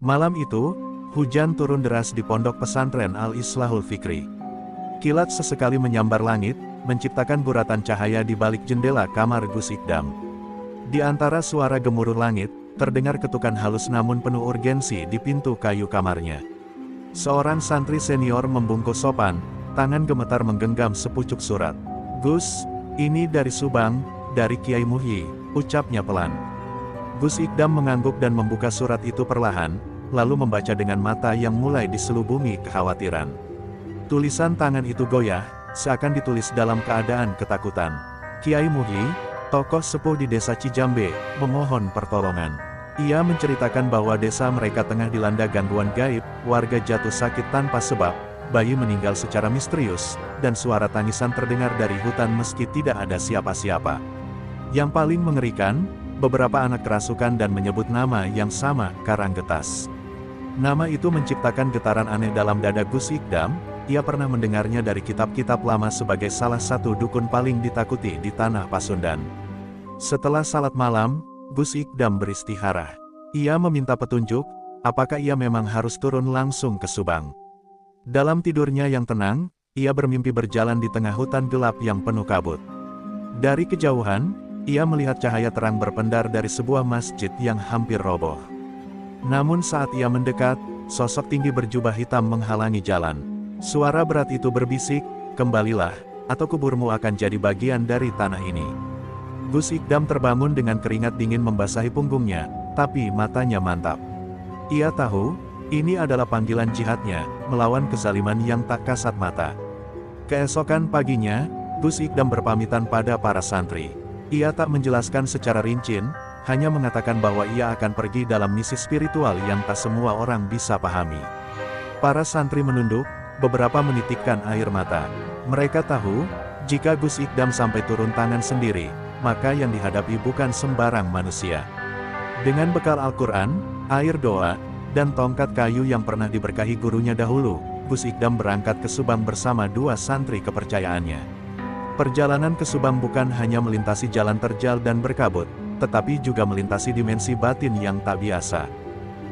Malam itu, hujan turun deras di pondok pesantren Al-Islahul Fikri. Kilat sesekali menyambar langit, menciptakan guratan cahaya di balik jendela kamar Gus Ikdam. Di antara suara gemuruh langit, terdengar ketukan halus namun penuh urgensi di pintu kayu kamarnya. Seorang santri senior membungkuk sopan, tangan gemetar menggenggam sepucuk surat. "Gus, ini dari Subang, dari Kiai Muhyi," ucapnya pelan. Gus Ikdam mengangguk dan membuka surat itu perlahan, lalu membaca dengan mata yang mulai diselubungi kekhawatiran. Tulisan tangan itu goyah, seakan ditulis dalam keadaan ketakutan. Kiai Muhyi, tokoh sepuh di desa Cijambe, memohon pertolongan. Ia menceritakan bahwa desa mereka tengah dilanda gangguan gaib, warga jatuh sakit tanpa sebab, bayi meninggal secara misterius, dan suara tangisan terdengar dari hutan meski tidak ada siapa-siapa. Yang paling mengerikan, beberapa anak kerasukan dan menyebut nama yang sama, Karanggetas. Nama itu menciptakan getaran aneh dalam dada Gus Ikdam. Ia pernah mendengarnya dari kitab-kitab lama sebagai salah satu dukun paling ditakuti di tanah Pasundan. Setelah salat malam, Gus Ikdam beristihara. Ia meminta petunjuk, apakah ia memang harus turun langsung ke Subang. Dalam tidurnya yang tenang, ia bermimpi berjalan di tengah hutan gelap yang penuh kabut. Dari kejauhan, ia melihat cahaya terang berpendar dari sebuah masjid yang hampir roboh. Namun saat ia mendekat, sosok tinggi berjubah hitam menghalangi jalan. Suara berat itu berbisik, "Kembalilah, atau kuburmu akan jadi bagian dari tanah ini." Gus Ikdam terbangun dengan keringat dingin membasahi punggungnya, tapi matanya mantap. Ia tahu, ini adalah panggilan jihadnya, melawan kezaliman yang tak kasat mata. Keesokan paginya, Gus Ikdam berpamitan pada para santri. Ia tak menjelaskan secara rinci, hanya mengatakan bahwa ia akan pergi dalam misi spiritual yang tak semua orang bisa pahami. Para santri menunduk, beberapa menitikkan air mata. Mereka tahu, jika Gus Ikdam sampai turun tangan sendiri, maka yang dihadapi bukan sembarang manusia. Dengan bekal Al-Quran, air doa, dan tongkat kayu yang pernah diberkahi gurunya dahulu, Gus Ikdam berangkat ke Subang bersama dua santri kepercayaannya. Perjalanan ke Subang bukan hanya melintasi jalan terjal dan berkabut, tetapi juga melintasi dimensi batin yang tak biasa.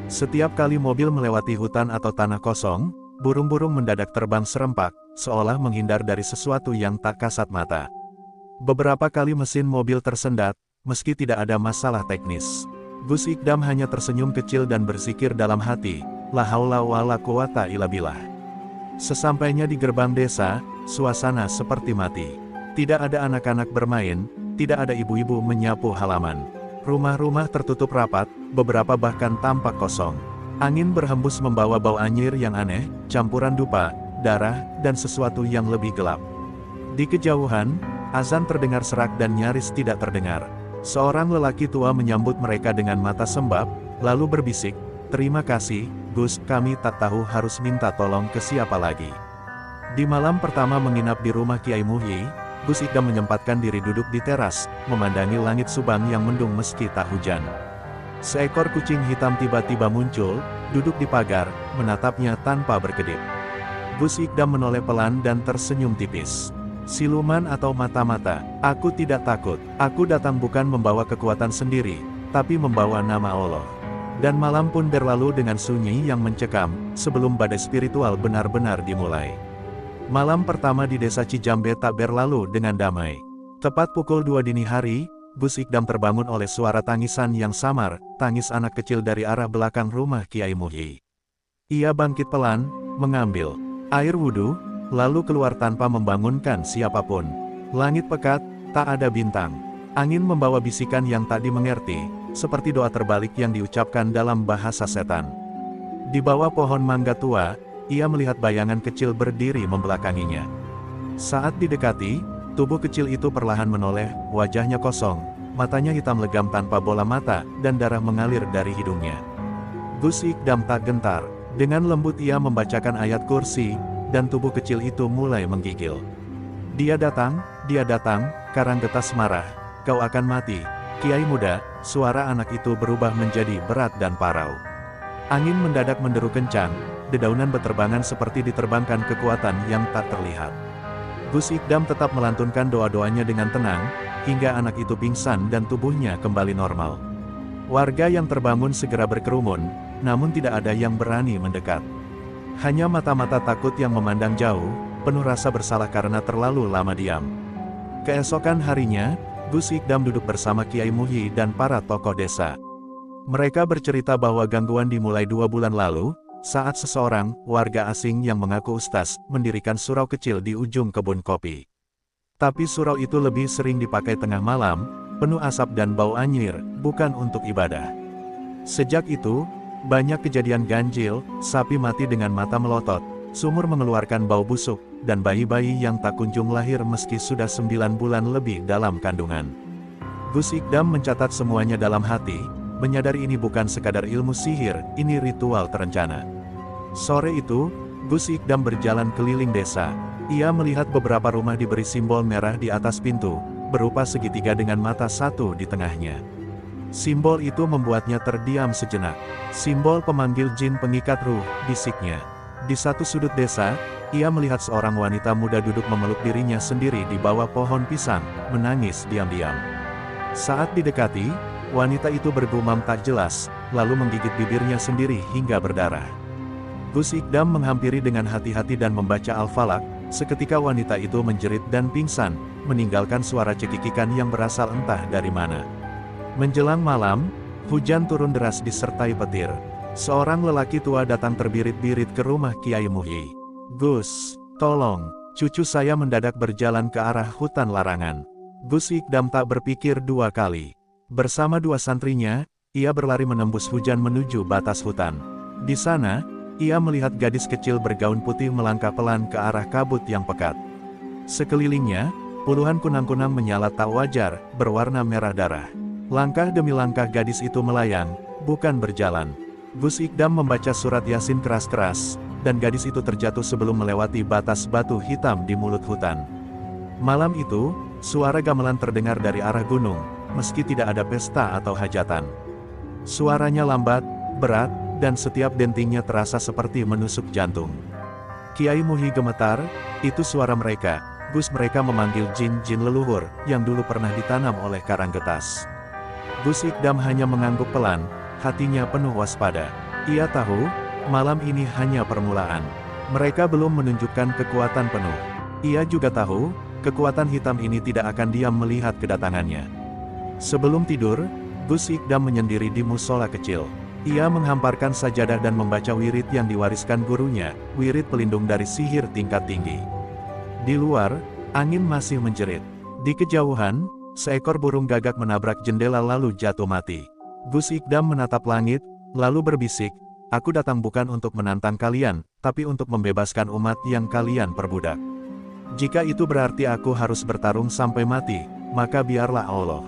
Setiap kali mobil melewati hutan atau tanah kosong, burung-burung mendadak terbang serempak, seolah menghindar dari sesuatu yang tak kasat mata. Beberapa kali mesin mobil tersendat, meski tidak ada masalah teknis. Gus Ikdam hanya tersenyum kecil dan berzikir dalam hati, "La haula wa la quwata illa billah." Sesampainya di gerbang desa, suasana seperti mati. Tidak ada anak-anak bermain, tidak ada ibu-ibu menyapu halaman. Rumah-rumah tertutup rapat, beberapa bahkan tampak kosong. Angin berhembus membawa bau anyir yang aneh, campuran dupa, darah, dan sesuatu yang lebih gelap. Di kejauhan, azan terdengar serak dan nyaris tidak terdengar. Seorang lelaki tua menyambut mereka dengan mata sembab, lalu berbisik, "Terima kasih, Gus, kami tak tahu harus minta tolong ke siapa lagi." Di malam pertama menginap di rumah Kiai Muhyi, Gus Ikdam menyempatkan diri duduk di teras, memandangi langit Subang yang mendung meski tak hujan. Seekor kucing hitam tiba-tiba muncul, duduk di pagar, menatapnya tanpa berkedip. Gus Ikdam menoleh pelan dan tersenyum tipis. "Siluman atau mata-mata, aku tidak takut. Aku datang bukan membawa kekuatan sendiri, tapi membawa nama Allah." Dan malam pun berlalu dengan sunyi yang mencekam, sebelum badai spiritual benar-benar dimulai. Malam pertama di desa Cijambe tak berlalu dengan damai. Tepat pukul 2 dini hari, Gus Ikdam terbangun oleh suara tangisan yang samar, tangis anak kecil dari arah belakang rumah Kiai Muhyi. Ia bangkit pelan, mengambil air wudhu, lalu keluar tanpa membangunkan siapapun. Langit pekat, tak ada bintang. Angin membawa bisikan yang tak dimengerti, seperti doa terbalik yang diucapkan dalam bahasa setan. Di bawah pohon mangga tua, ia melihat bayangan kecil berdiri membelakanginya. Saat didekati, tubuh kecil itu perlahan menoleh, wajahnya kosong, matanya hitam legam tanpa bola mata, dan darah mengalir dari hidungnya. Gus Ikdam tak gentar, dengan lembut ia membacakan ayat kursi, dan tubuh kecil itu mulai menggigil. Dia datang, Karanggetas marah, "Kau akan mati, Kiai muda." Suara anak itu berubah menjadi berat dan parau. Angin mendadak menderu kencang, dedaunan beterbangan seperti diterbangkan kekuatan yang tak terlihat. Gus Ikdam tetap melantunkan doa-doanya dengan tenang, hingga anak itu pingsan dan tubuhnya kembali normal. Warga yang terbangun segera berkerumun, namun tidak ada yang berani mendekat. Hanya mata-mata takut yang memandang jauh, penuh rasa bersalah karena terlalu lama diam. Keesokan harinya, Gus Ikdam duduk bersama Kiai Muhyi dan para tokoh desa. Mereka bercerita bahwa gangguan dimulai 2 bulan lalu, saat seseorang, warga asing yang mengaku ustaz, mendirikan surau kecil di ujung kebun kopi. Tapi surau itu lebih sering dipakai tengah malam, penuh asap dan bau anyir, bukan untuk ibadah. Sejak itu, banyak kejadian ganjil, sapi mati dengan mata melotot, sumur mengeluarkan bau busuk, dan bayi-bayi yang tak kunjung lahir meski sudah 9 bulan lebih dalam kandungan. Gus Ikdam mencatat semuanya dalam hati, menyadari ini bukan sekadar ilmu sihir, ini ritual terencana. Sore itu, Gus Ikdam berjalan keliling desa. Ia melihat beberapa rumah diberi simbol merah di atas pintu, berupa segitiga dengan mata satu di tengahnya. Simbol itu membuatnya terdiam sejenak. Simbol pemanggil jin pengikat ruh, bisiknya. Di satu sudut desa, ia melihat seorang wanita muda duduk memeluk dirinya sendiri di bawah pohon pisang, menangis diam-diam. Saat didekati, wanita itu bergumam tak jelas, lalu menggigit bibirnya sendiri hingga berdarah. Gus Ikdam menghampiri dengan hati-hati dan membaca Al-Falaq. Seketika wanita itu menjerit dan pingsan, meninggalkan suara cekikikan yang berasal entah dari mana. Menjelang malam, hujan turun deras disertai petir. Seorang lelaki tua datang terbirit-birit ke rumah Kiai Muhyi. "Gus, tolong, cucu saya mendadak berjalan ke arah hutan larangan." Gus Ikdam tak berpikir 2 kali. Bersama 2 santrinya, ia berlari menembus hujan menuju batas hutan. Di sana, ia melihat gadis kecil bergaun putih melangkah pelan ke arah kabut yang pekat. Sekelilingnya, puluhan kunang-kunang menyala tak wajar, berwarna merah darah. Langkah demi langkah gadis itu melayang, bukan berjalan. Gus Ikdam membaca surat Yasin keras-keras, dan gadis itu terjatuh sebelum melewati batas batu hitam di mulut hutan. Malam itu, suara gamelan terdengar dari arah gunung, meski tidak ada pesta atau hajatan. Suaranya lambat, berat, dan setiap dentingnya terasa seperti menusuk jantung. Kiai Muhyi gemetar, itu suara mereka, Gus, mereka memanggil jin-jin leluhur, yang dulu pernah ditanam oleh Karanggetas. Gus Ikdam hanya mengangguk pelan, hatinya penuh waspada. Ia tahu, malam ini hanya permulaan. Mereka belum menunjukkan kekuatan penuh. Ia juga tahu, kekuatan hitam ini tidak akan diam melihat kedatangannya. Sebelum tidur, Gus Ikdam menyendiri di musola kecil. Ia menghamparkan sajadah dan membaca wirid yang diwariskan gurunya, wirid pelindung dari sihir tingkat tinggi. Di luar, angin masih menjerit. Di kejauhan, seekor burung gagak menabrak jendela lalu jatuh mati. Gus Ikdam menatap langit, lalu berbisik, "Aku datang bukan untuk menantang kalian, tapi untuk membebaskan umat yang kalian perbudak. Jika itu berarti aku harus bertarung sampai mati, maka biarlah Allah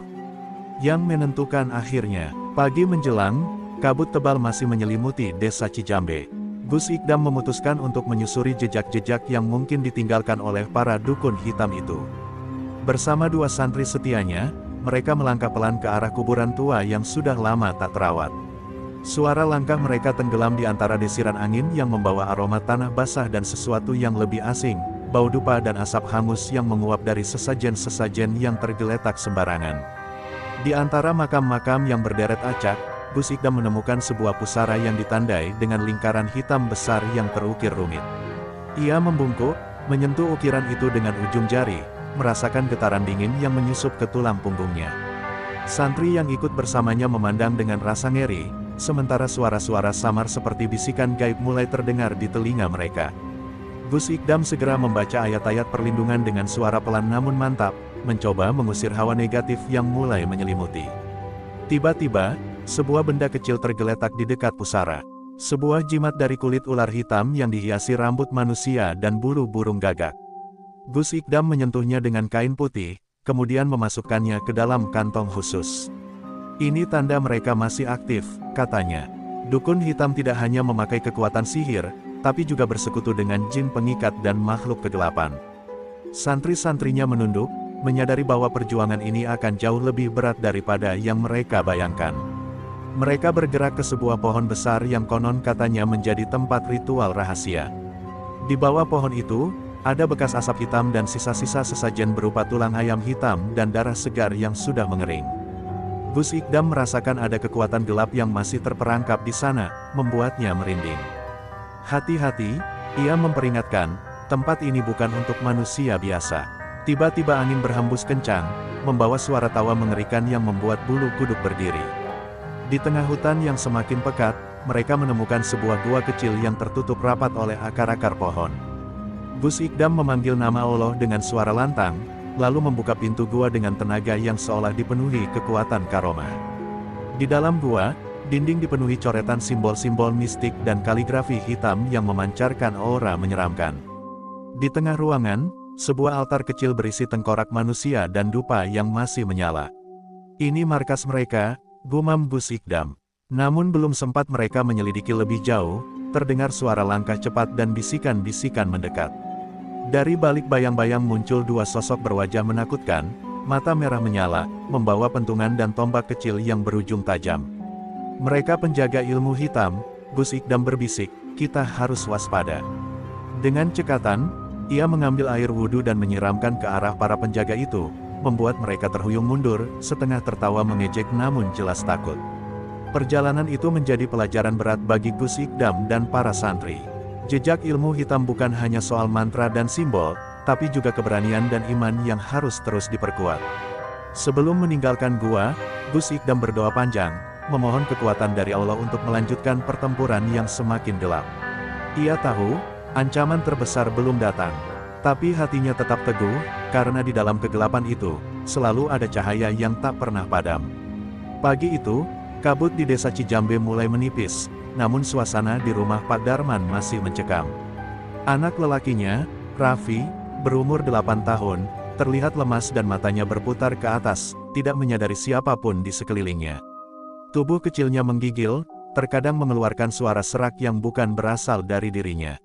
yang menentukan akhirnya." Pagi menjelang, kabut tebal masih menyelimuti desa Cijambe. Gus Ikdam memutuskan untuk menyusuri jejak-jejak yang mungkin ditinggalkan oleh para dukun hitam itu. Bersama 2 santri setianya, mereka melangkah pelan ke arah kuburan tua yang sudah lama tak terawat. Suara langkah mereka tenggelam di antara desiran angin yang membawa aroma tanah basah dan sesuatu yang lebih asing, bau dupa dan asap hangus yang menguap dari sesajen-sesajen yang tergeletak sembarangan. Di antara makam-makam yang berderet acak, Gus Ikdam menemukan sebuah pusara yang ditandai dengan lingkaran hitam besar yang terukir rumit. Ia membungkuk, menyentuh ukiran itu dengan ujung jari, merasakan getaran dingin yang menyusup ke tulang punggungnya. Santri yang ikut bersamanya memandang dengan rasa ngeri, sementara suara-suara samar seperti bisikan gaib mulai terdengar di telinga mereka. Gus Ikdam segera membaca ayat-ayat perlindungan dengan suara pelan namun mantap, mencoba mengusir hawa negatif yang mulai menyelimuti. Tiba-tiba, sebuah benda kecil tergeletak di dekat pusara. Sebuah jimat dari kulit ular hitam yang dihiasi rambut manusia dan bulu burung gagak. Gus Ikdam menyentuhnya dengan kain putih, kemudian memasukkannya ke dalam kantong khusus. "Ini tanda mereka masih aktif," katanya. Dukun hitam tidak hanya memakai kekuatan sihir, tapi juga bersekutu dengan jin pengikat dan makhluk kegelapan. Santri-santrinya menunduk, menyadari bahwa perjuangan ini akan jauh lebih berat daripada yang mereka bayangkan. Mereka bergerak ke sebuah pohon besar yang konon katanya menjadi tempat ritual rahasia. Di bawah pohon itu, ada bekas asap hitam dan sisa-sisa sesajen berupa tulang ayam hitam dan darah segar yang sudah mengering. Gus Ikdam merasakan ada kekuatan gelap yang masih terperangkap di sana, membuatnya merinding. Hati-hati, ia memperingatkan, tempat ini bukan untuk manusia biasa. Tiba-tiba angin berhembus kencang, membawa suara tawa mengerikan yang membuat bulu kuduk berdiri. Di tengah hutan yang semakin pekat, mereka menemukan sebuah gua kecil yang tertutup rapat oleh akar-akar pohon. Gus Ikdam memanggil nama Allah dengan suara lantang, lalu membuka pintu gua dengan tenaga yang seolah dipenuhi kekuatan karomah. Di dalam gua, dinding dipenuhi coretan simbol-simbol mistik dan kaligrafi hitam yang memancarkan aura menyeramkan. Di tengah ruangan, sebuah altar kecil berisi tengkorak manusia dan dupa yang masih menyala. Ini markas mereka, gumam Gus Ikdam. Namun belum sempat mereka menyelidiki lebih jauh, terdengar suara langkah cepat dan bisikan-bisikan mendekat. Dari balik bayang-bayang muncul dua sosok berwajah menakutkan, mata merah menyala, membawa pentungan dan tombak kecil yang berujung tajam. Mereka penjaga ilmu hitam, Gus Ikdam berbisik, kita harus waspada. Dengan cekatan, ia mengambil air wudhu dan menyiramkan ke arah para penjaga itu, membuat mereka terhuyung mundur, setengah tertawa mengejek namun jelas takut. Perjalanan itu menjadi pelajaran berat bagi Gus Ikdam dan para santri. Jejak ilmu hitam bukan hanya soal mantra dan simbol, tapi juga keberanian dan iman yang harus terus diperkuat. Sebelum meninggalkan gua, Gus Ikdam berdoa panjang, memohon kekuatan dari Allah untuk melanjutkan pertempuran yang semakin gelap. Ia tahu, ancaman terbesar belum datang. Tapi hatinya tetap teguh, karena di dalam kegelapan itu, selalu ada cahaya yang tak pernah padam. Pagi itu, kabut di desa Cijambe mulai menipis. Namun suasana di rumah Pak Darman masih mencekam. Anak lelakinya, Raffi, berumur 8 tahun, terlihat lemas dan matanya berputar ke atas, tidak menyadari siapapun di sekelilingnya. Tubuh kecilnya menggigil, terkadang mengeluarkan suara serak yang bukan berasal dari dirinya.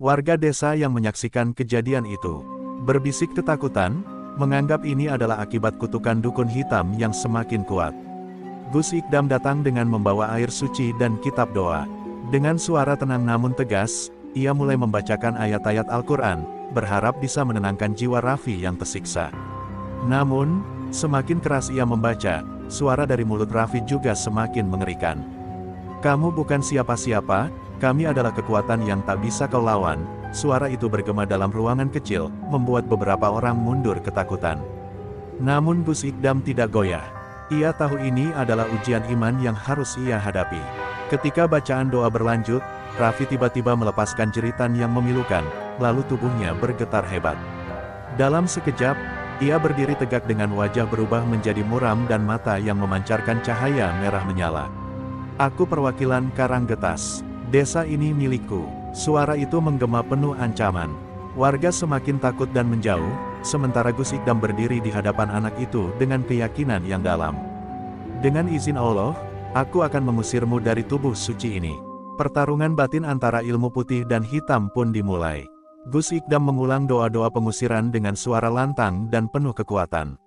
Warga desa yang menyaksikan kejadian itu berbisik ketakutan, menganggap ini adalah akibat kutukan dukun hitam yang semakin kuat. Gus Ikdam datang dengan membawa air suci dan kitab doa. Dengan suara tenang namun tegas, ia mulai membacakan ayat-ayat Al-Quran, berharap bisa menenangkan jiwa Raffi yang tersiksa. Namun, semakin keras ia membaca, suara dari mulut Raffi juga semakin mengerikan. Kamu bukan siapa-siapa, kami adalah kekuatan yang tak bisa kau lawan. Suara itu bergema dalam ruangan kecil, membuat beberapa orang mundur ketakutan. Namun Gus Ikdam tidak goyah. Ia tahu ini adalah ujian iman yang harus ia hadapi. Ketika bacaan doa berlanjut, Raffi tiba-tiba melepaskan jeritan yang memilukan, lalu tubuhnya bergetar hebat. Dalam sekejap, ia berdiri tegak dengan wajah berubah menjadi muram dan mata yang memancarkan cahaya merah menyala. Aku perwakilan Karanggetas. Desa ini milikku. Suara itu menggema penuh ancaman. Warga semakin takut dan menjauh, sementara Gus Ikdam berdiri di hadapan anak itu dengan keyakinan yang dalam. Dengan izin Allah, aku akan mengusirmu dari tubuh suci ini. Pertarungan batin antara ilmu putih dan hitam pun dimulai. Gus Ikdam mengulang doa-doa pengusiran dengan suara lantang dan penuh kekuatan.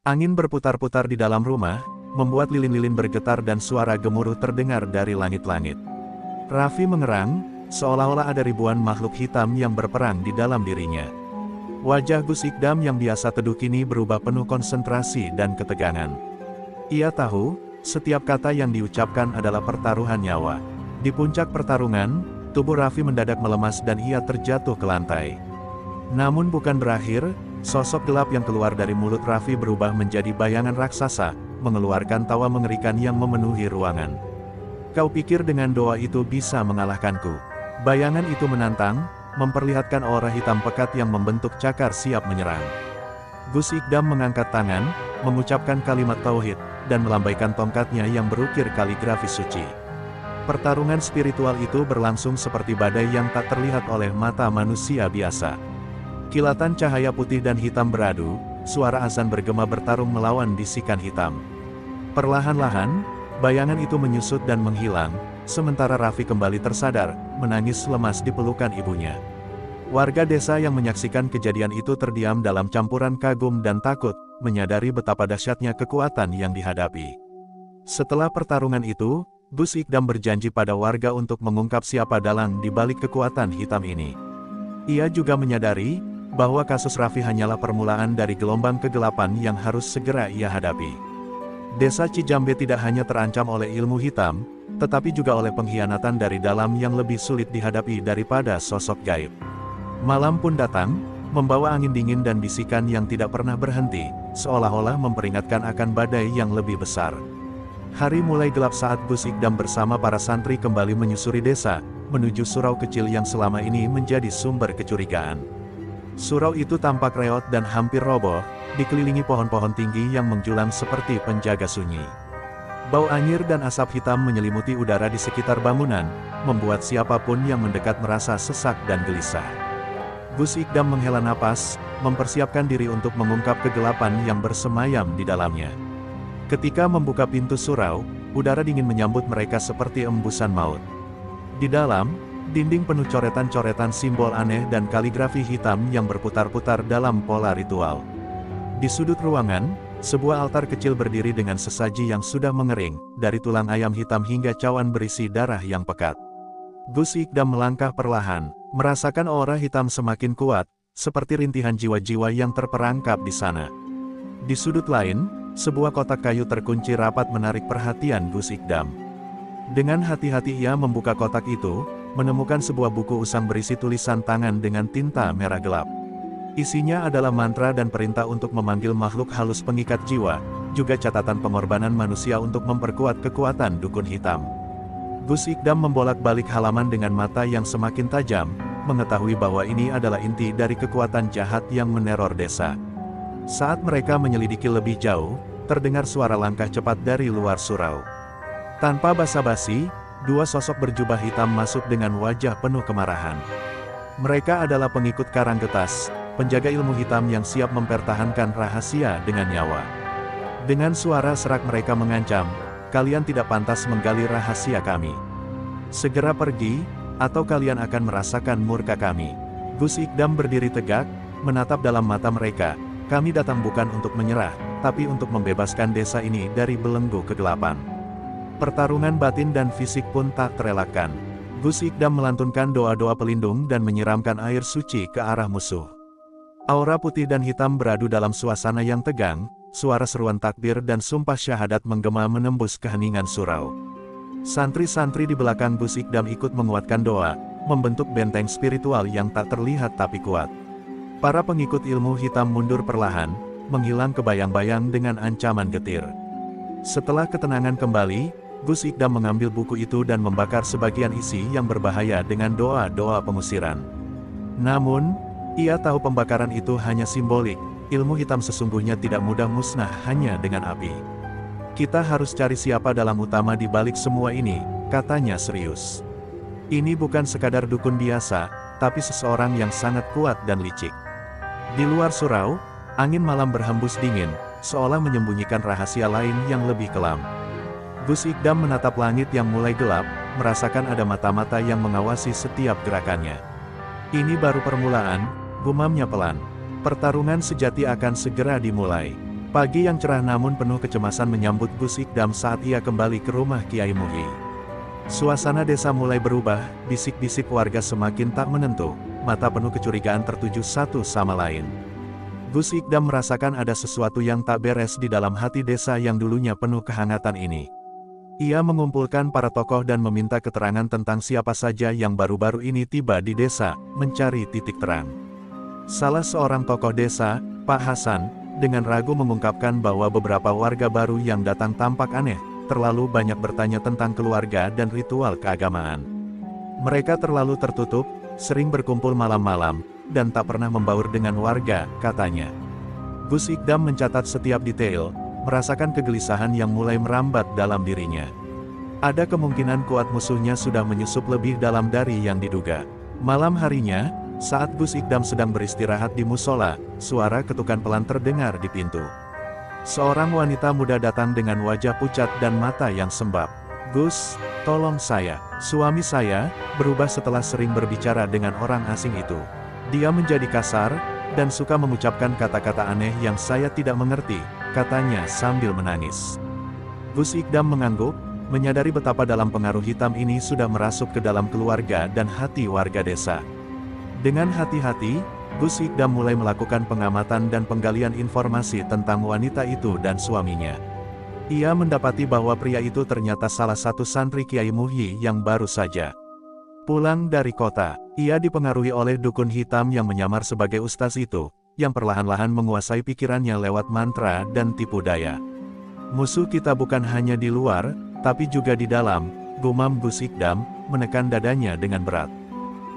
Angin berputar-putar di dalam rumah, membuat lilin-lilin bergetar dan suara gemuruh terdengar dari langit-langit. Raffi mengerang, seolah-olah ada ribuan makhluk hitam yang berperang di dalam dirinya. Wajah Gus Ikdam yang biasa teduh kini berubah penuh konsentrasi dan ketegangan. Ia tahu, setiap kata yang diucapkan adalah pertaruhan nyawa. Di puncak pertarungan, tubuh Raffi mendadak melemas dan ia terjatuh ke lantai. Namun bukan berakhir, sosok gelap yang keluar dari mulut Raffi berubah menjadi bayangan raksasa, mengeluarkan tawa mengerikan yang memenuhi ruangan. Kau pikir dengan doa itu bisa mengalahkanku? Bayangan itu menantang, memperlihatkan aura hitam pekat yang membentuk cakar siap menyerang. Gus Ikdam mengangkat tangan, mengucapkan kalimat tauhid, dan melambaikan tongkatnya yang berukir kaligrafi suci. Pertarungan spiritual itu berlangsung seperti badai yang tak terlihat oleh mata manusia biasa. Kilatan cahaya putih dan hitam beradu, suara azan bergema bertarung melawan bisikan hitam. Perlahan-lahan, bayangan itu menyusut dan menghilang, sementara Raffi kembali tersadar, menangis lemas di pelukan ibunya. Warga desa yang menyaksikan kejadian itu terdiam dalam campuran kagum dan takut, menyadari betapa dahsyatnya kekuatan yang dihadapi. Setelah pertarungan itu, Gus Ikdam berjanji pada warga untuk mengungkap siapa dalang di balik kekuatan hitam ini. Ia juga menyadari, bahwa kasus Raffi hanyalah permulaan dari gelombang kegelapan yang harus segera ia hadapi. Desa Cijambe tidak hanya terancam oleh ilmu hitam, tetapi juga oleh pengkhianatan dari dalam yang lebih sulit dihadapi daripada sosok gaib. Malam pun datang, membawa angin dingin dan bisikan yang tidak pernah berhenti, seolah-olah memperingatkan akan badai yang lebih besar. Hari mulai gelap saat Gus Ikdam bersama para santri kembali menyusuri desa, menuju surau kecil yang selama ini menjadi sumber kecurigaan. Surau itu tampak reot dan hampir roboh, dikelilingi pohon-pohon tinggi yang menjulang seperti penjaga sunyi. Bau anyir dan asap hitam menyelimuti udara di sekitar bangunan, membuat siapapun yang mendekat merasa sesak dan gelisah. Gus Ikdam menghela napas, mempersiapkan diri untuk mengungkap kegelapan yang bersemayam di dalamnya. Ketika membuka pintu surau, udara dingin menyambut mereka seperti embusan maut. Di dalam, dinding penuh coretan-coretan simbol aneh dan kaligrafi hitam yang berputar-putar dalam pola ritual. Di sudut ruangan, sebuah altar kecil berdiri dengan sesaji yang sudah mengering, dari tulang ayam hitam hingga cawan berisi darah yang pekat. Gus Ikdam melangkah perlahan, merasakan aura hitam semakin kuat, seperti rintihan jiwa-jiwa yang terperangkap di sana. Di sudut lain, sebuah kotak kayu terkunci rapat menarik perhatian Gus Ikdam. Dengan hati-hati ia membuka kotak itu, menemukan sebuah buku usang berisi tulisan tangan dengan tinta merah gelap. Isinya adalah mantra dan perintah untuk memanggil makhluk halus pengikat jiwa, juga catatan pengorbanan manusia untuk memperkuat kekuatan dukun hitam. Gus Ikdam membolak-balik halaman dengan mata yang semakin tajam, mengetahui bahwa ini adalah inti dari kekuatan jahat yang meneror desa. Saat mereka menyelidiki lebih jauh, terdengar suara langkah cepat dari luar surau. Tanpa basa-basi, dua sosok berjubah hitam masuk dengan wajah penuh kemarahan. Mereka adalah pengikut Karanggetas, penjaga ilmu hitam yang siap mempertahankan rahasia dengan nyawa. Dengan suara serak mereka mengancam, "Kalian tidak pantas menggali rahasia kami. Segera pergi, atau kalian akan merasakan murka kami." Gus Ikdam berdiri tegak, menatap dalam mata mereka. "Kami datang bukan untuk menyerah, tapi untuk membebaskan desa ini dari belenggu kegelapan." Pertarungan batin dan fisik pun tak terelakkan. Gus Ikdam melantunkan doa-doa pelindung dan menyiramkan air suci ke arah musuh. Aura putih dan hitam beradu dalam suasana yang tegang, suara seruan takbir dan sumpah syahadat menggema menembus keheningan surau. Santri-santri di belakang Gus Ikdam ikut menguatkan doa, membentuk benteng spiritual yang tak terlihat tapi kuat. Para pengikut ilmu hitam mundur perlahan, menghilang kebayang-bayang dengan ancaman getir. Setelah ketenangan kembali, Gus Ikdam mengambil buku itu dan membakar sebagian isi yang berbahaya dengan doa-doa pengusiran. Namun, ia tahu pembakaran itu hanya simbolik, ilmu hitam sesungguhnya tidak mudah musnah hanya dengan api. "Kita harus cari siapa dalam utama di balik semua ini," katanya serius. "Ini bukan sekadar dukun biasa, tapi seseorang yang sangat kuat dan licik." Di luar surau, angin malam berhembus dingin, seolah menyembunyikan rahasia lain yang lebih kelam. Gus Ikdam menatap langit yang mulai gelap, merasakan ada mata-mata yang mengawasi setiap gerakannya. "Ini baru permulaan," gumamnya pelan. "Pertarungan sejati akan segera dimulai." Pagi yang cerah namun penuh kecemasan menyambut Gus Ikdam saat ia kembali ke rumah Kiai Muhi. Suasana desa mulai berubah, bisik-bisik warga semakin tak menentu, mata penuh kecurigaan tertuju satu sama lain. Gus Ikdam merasakan ada sesuatu yang tak beres di dalam hati desa yang dulunya penuh kehangatan ini. Ia mengumpulkan para tokoh dan meminta keterangan tentang siapa saja yang baru-baru ini tiba di desa, mencari titik terang. Salah seorang tokoh desa, Pak Hasan, dengan ragu mengungkapkan bahwa beberapa warga baru yang datang tampak aneh, terlalu banyak bertanya tentang keluarga dan ritual keagamaan. Mereka terlalu tertutup, sering berkumpul malam-malam, dan tak pernah membaur dengan warga, katanya. Gus Ikdam mencatat setiap detail, merasakan kegelisahan yang mulai merambat dalam dirinya. Ada kemungkinan kuat musuhnya sudah menyusup lebih dalam dari yang diduga. Malam harinya, saat Gus Ikdam sedang beristirahat di musola, suara ketukan pelan terdengar di pintu. Seorang wanita muda datang dengan wajah pucat dan mata yang sembab. "Gus, tolong saya. Suami saya berubah setelah sering berbicara dengan orang asing itu. Dia menjadi kasar, dan suka mengucapkan kata-kata aneh yang saya tidak mengerti," katanya sambil menangis. Gus Ikdam mengangguk, menyadari betapa dalam pengaruh hitam ini sudah merasuk ke dalam keluarga dan hati warga desa. Dengan hati-hati, Gus Ikdam mulai melakukan pengamatan dan penggalian informasi tentang wanita itu dan suaminya. Ia mendapati bahwa pria itu ternyata salah satu santri Kiai Muhyi yang baru saja pulang dari kota. Ia dipengaruhi oleh dukun hitam yang menyamar sebagai ustaz itu, yang perlahan-lahan menguasai pikirannya lewat mantra dan tipu daya. Musuh kita bukan hanya di luar, tapi juga di dalam, gumam Gus Ikdam, menekan dadanya dengan berat.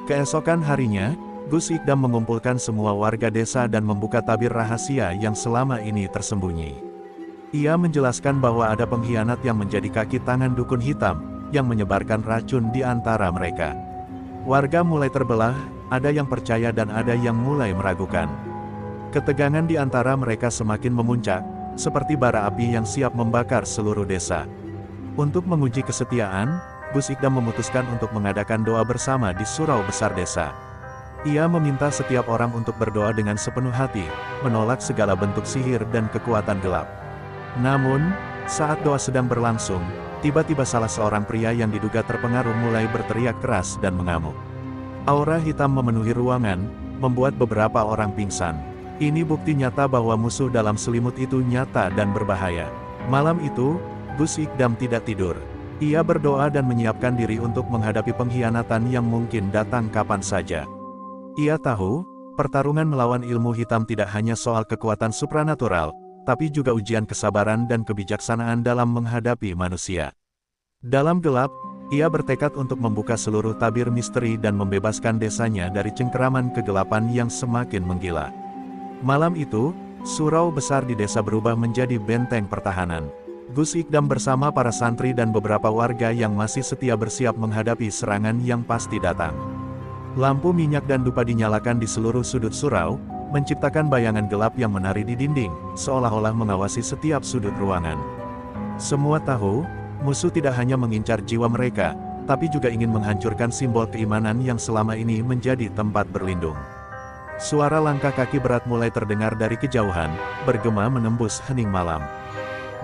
Keesokan harinya, Gus Ikdam mengumpulkan semua warga desa dan membuka tabir rahasia yang selama ini tersembunyi. Ia menjelaskan bahwa ada pengkhianat yang menjadi kaki tangan dukun hitam, yang menyebarkan racun di antara mereka. Warga mulai terbelah, ada yang percaya dan ada yang mulai meragukan. Ketegangan di antara mereka semakin memuncak, seperti bara api yang siap membakar seluruh desa. Untuk menguji kesetiaan, Gus Ikdam memutuskan untuk mengadakan doa bersama di surau besar desa. Ia meminta setiap orang untuk berdoa dengan sepenuh hati, menolak segala bentuk sihir dan kekuatan gelap. Namun, saat doa sedang berlangsung, tiba-tiba salah seorang pria yang diduga terpengaruh mulai berteriak keras dan mengamuk. Aura hitam memenuhi ruangan, membuat beberapa orang pingsan. Ini bukti nyata bahwa musuh dalam selimut itu nyata dan berbahaya. Malam itu, Gus Ikdam tidak tidur. Ia berdoa dan menyiapkan diri untuk menghadapi pengkhianatan yang mungkin datang kapan saja. Ia tahu, pertarungan melawan ilmu hitam tidak hanya soal kekuatan supranatural, tapi juga ujian kesabaran dan kebijaksanaan dalam menghadapi manusia. Dalam gelap, ia bertekad untuk membuka seluruh tabir misteri dan membebaskan desanya dari cengkeraman kegelapan yang semakin menggila. Malam itu, surau besar di desa berubah menjadi benteng pertahanan. Gus Ikdam bersama para santri dan beberapa warga yang masih setia bersiap menghadapi serangan yang pasti datang. Lampu minyak dan dupa dinyalakan di seluruh sudut surau, menciptakan bayangan gelap yang menari di dinding, seolah-olah mengawasi setiap sudut ruangan. Semua tahu, musuh tidak hanya mengincar jiwa mereka, tapi juga ingin menghancurkan simbol keimanan yang selama ini menjadi tempat berlindung. Suara langkah kaki berat mulai terdengar dari kejauhan, bergema menembus hening malam.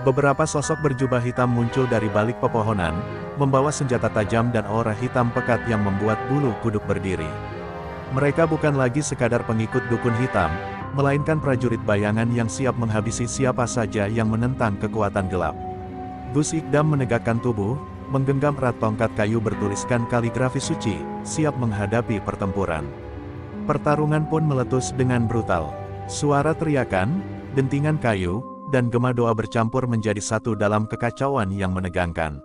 Beberapa sosok berjubah hitam muncul dari balik pepohonan, membawa senjata tajam dan aura hitam pekat yang membuat bulu kuduk berdiri. Mereka bukan lagi sekadar pengikut dukun hitam, melainkan prajurit bayangan yang siap menghabisi siapa saja yang menentang kekuatan gelap. Gus Ikdam menegakkan tubuh, menggenggam erat tongkat kayu bertuliskan kaligrafi suci, siap menghadapi pertempuran. Pertarungan pun meletus dengan brutal. Suara teriakan, dentingan kayu, dan gema doa bercampur menjadi satu dalam kekacauan yang menegangkan.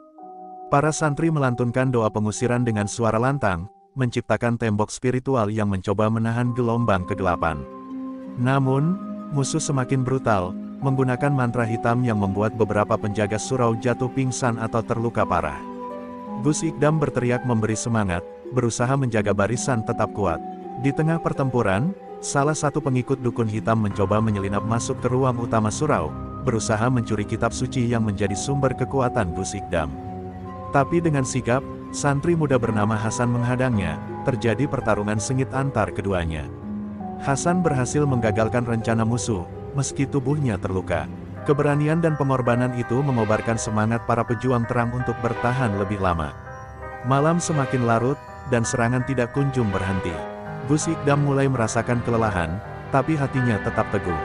Para santri melantunkan doa pengusiran dengan suara lantang, menciptakan tembok spiritual yang mencoba menahan gelombang kegelapan. Namun, musuh semakin brutal, menggunakan mantra hitam yang membuat beberapa penjaga surau jatuh pingsan atau terluka parah. Gus Ikdam berteriak memberi semangat, berusaha menjaga barisan tetap kuat. Di tengah pertempuran, salah satu pengikut dukun hitam mencoba menyelinap masuk ke ruang utama surau, berusaha mencuri kitab suci yang menjadi sumber kekuatan Gus Ikdam. Tapi dengan sigap, santri muda bernama Hasan menghadangnya, terjadi pertarungan sengit antar keduanya. Hasan berhasil menggagalkan rencana musuh, meski tubuhnya terluka. Keberanian dan pengorbanan itu mengobarkan semangat para pejuang terang untuk bertahan lebih lama. Malam semakin larut, dan serangan tidak kunjung berhenti. Gus Ikdam mulai merasakan kelelahan, tapi hatinya tetap teguh.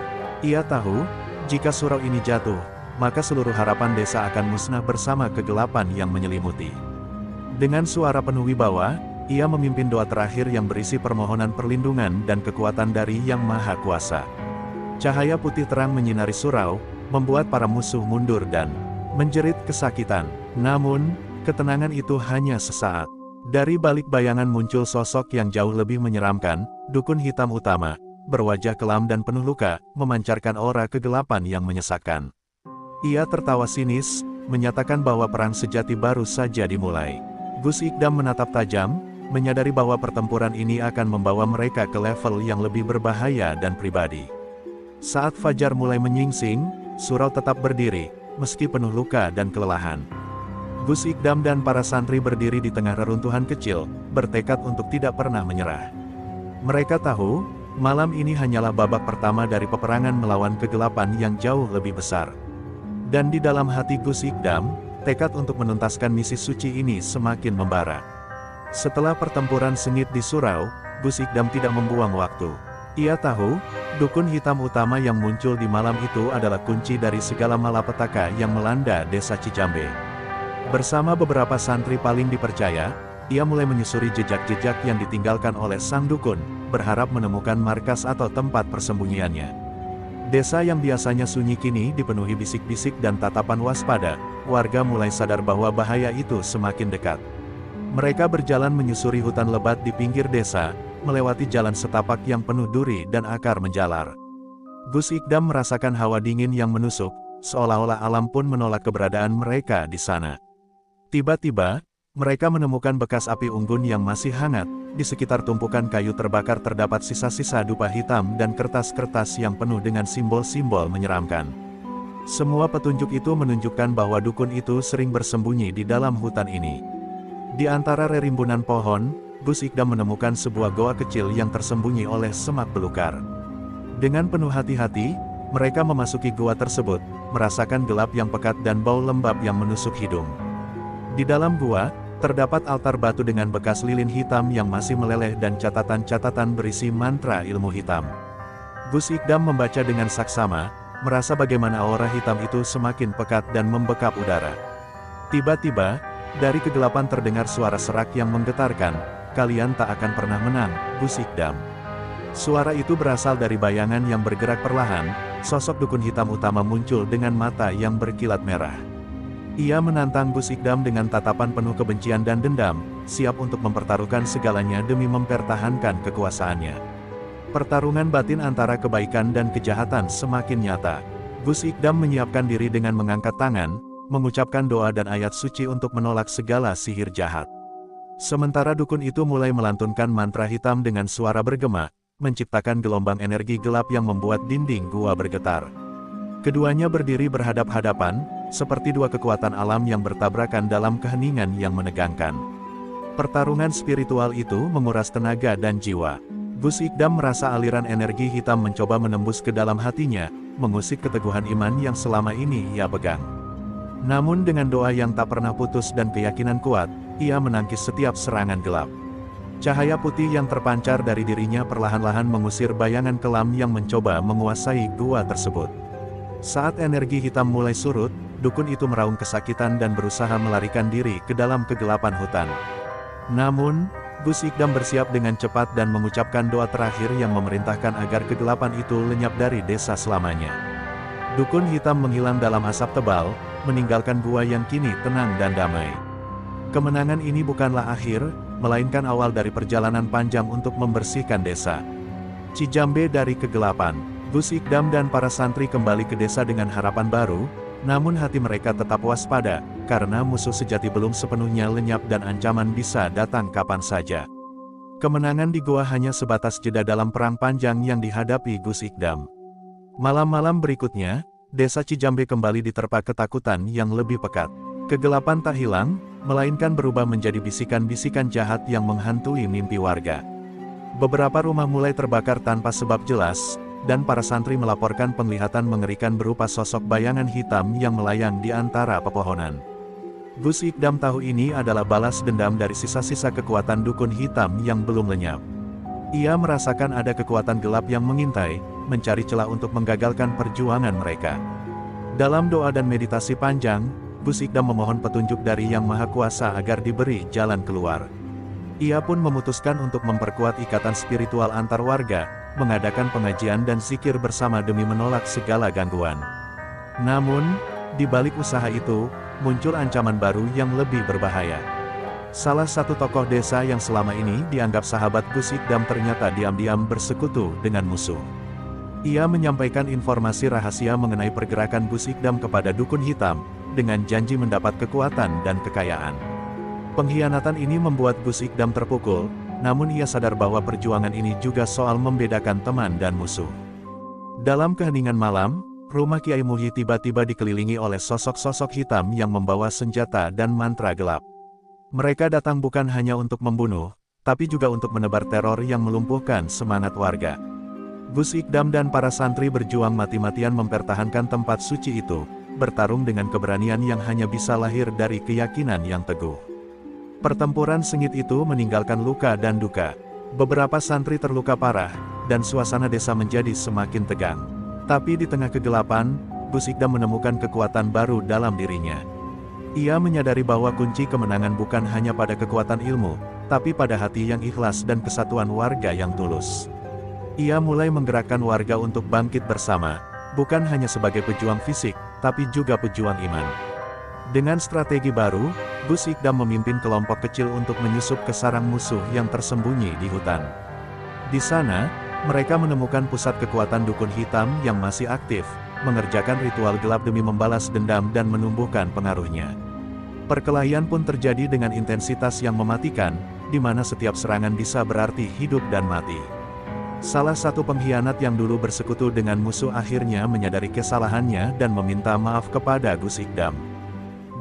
Ia tahu, jika surau ini jatuh, maka seluruh harapan desa akan musnah bersama kegelapan yang menyelimuti. Dengan suara penuh wibawa, ia memimpin doa terakhir yang berisi permohonan perlindungan dan kekuatan dari Yang Maha Kuasa. Cahaya putih terang menyinari surau, membuat para musuh mundur dan menjerit kesakitan. Namun, ketenangan itu hanya sesaat. Dari balik bayangan muncul sosok yang jauh lebih menyeramkan, dukun hitam utama, berwajah kelam dan penuh luka, memancarkan aura kegelapan yang menyesakkan. Ia tertawa sinis, menyatakan bahwa perang sejati baru saja dimulai. Gus Ikdam menatap tajam, menyadari bahwa pertempuran ini akan membawa mereka ke level yang lebih berbahaya dan pribadi. Saat fajar mulai menyingsing, surau tetap berdiri, meski penuh luka dan kelelahan. Gus Ikdam dan para santri berdiri di tengah reruntuhan kecil, bertekad untuk tidak pernah menyerah. Mereka tahu, malam ini hanyalah babak pertama dari peperangan melawan kegelapan yang jauh lebih besar. Dan di dalam hati Gus Ikdam, tekad untuk menuntaskan misi suci ini semakin membara. Setelah pertempuran sengit di surau, Gus Ikdam tidak membuang waktu. Ia tahu, dukun hitam utama yang muncul di malam itu adalah kunci dari segala malapetaka yang melanda desa Cijambe. Bersama beberapa santri paling dipercaya, ia mulai menyusuri jejak-jejak yang ditinggalkan oleh sang dukun, berharap menemukan markas atau tempat persembunyiannya. Desa yang biasanya sunyi kini dipenuhi bisik-bisik dan tatapan waspada, warga mulai sadar bahwa bahaya itu semakin dekat. Mereka berjalan menyusuri hutan lebat di pinggir desa, melewati jalan setapak yang penuh duri dan akar menjalar. Gus Ikdam merasakan hawa dingin yang menusuk, seolah-olah alam pun menolak keberadaan mereka di sana. Tiba-tiba, mereka menemukan bekas api unggun yang masih hangat. Di sekitar tumpukan kayu terbakar terdapat sisa-sisa dupa hitam dan kertas-kertas yang penuh dengan simbol-simbol menyeramkan. Semua petunjuk itu menunjukkan bahwa dukun itu sering bersembunyi di dalam hutan ini. Di antara rerimbunan pohon, Gus Ikdam menemukan sebuah goa kecil yang tersembunyi oleh semak belukar. Dengan penuh hati-hati, mereka memasuki goa tersebut, merasakan gelap yang pekat dan bau lembab yang menusuk hidung. Di dalam gua, terdapat altar batu dengan bekas lilin hitam yang masih meleleh dan catatan-catatan berisi mantra ilmu hitam. Gus Ikdam membaca dengan saksama, merasa bagaimana aura hitam itu semakin pekat dan membekap udara. Tiba-tiba, dari kegelapan terdengar suara serak yang menggetarkan, "Kalian tak akan pernah menang, Gus Ikdam." Suara itu berasal dari bayangan yang bergerak perlahan, sosok dukun hitam utama muncul dengan mata yang berkilat merah. Ia menantang Gus Ikdam dengan tatapan penuh kebencian dan dendam, siap untuk mempertaruhkan segalanya demi mempertahankan kekuasaannya. Pertarungan batin antara kebaikan dan kejahatan semakin nyata. Gus Ikdam menyiapkan diri dengan mengangkat tangan, mengucapkan doa dan ayat suci untuk menolak segala sihir jahat. Sementara dukun itu mulai melantunkan mantra hitam dengan suara bergema, menciptakan gelombang energi gelap yang membuat dinding gua bergetar. Keduanya berdiri berhadap-hadapan, seperti dua kekuatan alam yang bertabrakan dalam keheningan yang menegangkan. Pertarungan spiritual itu menguras tenaga dan jiwa. Gus Ikdam merasa aliran energi hitam mencoba menembus ke dalam hatinya, mengusik keteguhan iman yang selama ini ia pegang. Namun dengan doa yang tak pernah putus dan keyakinan kuat, ia menangkis setiap serangan gelap. Cahaya putih yang terpancar dari dirinya perlahan-lahan mengusir bayangan kelam yang mencoba menguasai gua tersebut. Saat energi hitam mulai surut, dukun itu meraung kesakitan dan berusaha melarikan diri ke dalam kegelapan hutan. Namun, Gus Ikdam bersiap dengan cepat dan mengucapkan doa terakhir yang memerintahkan agar kegelapan itu lenyap dari desa selamanya. Dukun hitam menghilang dalam asap tebal, meninggalkan gua yang kini tenang dan damai. Kemenangan ini bukanlah akhir, melainkan awal dari perjalanan panjang untuk membersihkan desa Cijambe dari kegelapan. Gus Ikdam dan para santri kembali ke desa dengan harapan baru, namun hati mereka tetap waspada, karena musuh sejati belum sepenuhnya lenyap dan ancaman bisa datang kapan saja. Kemenangan di goa hanya sebatas jeda dalam perang panjang yang dihadapi Gus Ikdam. Malam-malam berikutnya, desa Cijambe kembali diterpa ketakutan yang lebih pekat. Kegelapan tak hilang, melainkan berubah menjadi bisikan-bisikan jahat yang menghantui mimpi warga. Beberapa rumah mulai terbakar tanpa sebab jelas, dan para santri melaporkan penglihatan mengerikan berupa sosok bayangan hitam yang melayang di antara pepohonan. Gus Ikdam tahu ini adalah balas dendam dari sisa-sisa kekuatan dukun hitam yang belum lenyap. Ia merasakan ada kekuatan gelap yang mengintai, mencari celah untuk menggagalkan perjuangan mereka. Dalam doa dan meditasi panjang, Gus Ikdam memohon petunjuk dari Yang Maha Kuasa agar diberi jalan keluar. Ia pun memutuskan untuk memperkuat ikatan spiritual antar warga, mengadakan pengajian dan zikir bersama demi menolak segala gangguan. Namun, di balik usaha itu, muncul ancaman baru yang lebih berbahaya. Salah satu tokoh desa yang selama ini dianggap sahabat Gus Ikdam ternyata diam-diam bersekutu dengan musuh. Ia menyampaikan informasi rahasia mengenai pergerakan Gus Ikdam kepada dukun hitam, dengan janji mendapat kekuatan dan kekayaan. Pengkhianatan ini membuat Gus Ikdam terpukul, namun ia sadar bahwa perjuangan ini juga soal membedakan teman dan musuh. Dalam keheningan malam, rumah Kiai Muhyi tiba-tiba dikelilingi oleh sosok-sosok hitam yang membawa senjata dan mantra gelap. Mereka datang bukan hanya untuk membunuh, tapi juga untuk menebar teror yang melumpuhkan semangat warga. Gus Ikdam dan para santri berjuang mati-matian mempertahankan tempat suci itu, bertarung dengan keberanian yang hanya bisa lahir dari keyakinan yang teguh. Pertempuran sengit itu meninggalkan luka dan duka. Beberapa santri terluka parah, dan suasana desa menjadi semakin tegang. Tapi di tengah kegelapan, Gus Ikdam menemukan kekuatan baru dalam dirinya. Ia menyadari bahwa kunci kemenangan bukan hanya pada kekuatan ilmu, tapi pada hati yang ikhlas dan kesatuan warga yang tulus. Ia mulai menggerakkan warga untuk bangkit bersama, bukan hanya sebagai pejuang fisik, tapi juga pejuang iman. Dengan strategi baru, Gus Ikdam memimpin kelompok kecil untuk menyusup ke sarang musuh yang tersembunyi di hutan. Di sana, mereka menemukan pusat kekuatan dukun hitam yang masih aktif, mengerjakan ritual gelap demi membalas dendam dan menumbuhkan pengaruhnya. Perkelahian pun terjadi dengan intensitas yang mematikan, di mana setiap serangan bisa berarti hidup dan mati. Salah satu pengkhianat yang dulu bersekutu dengan musuh akhirnya menyadari kesalahannya dan meminta maaf kepada Gus Ikdam.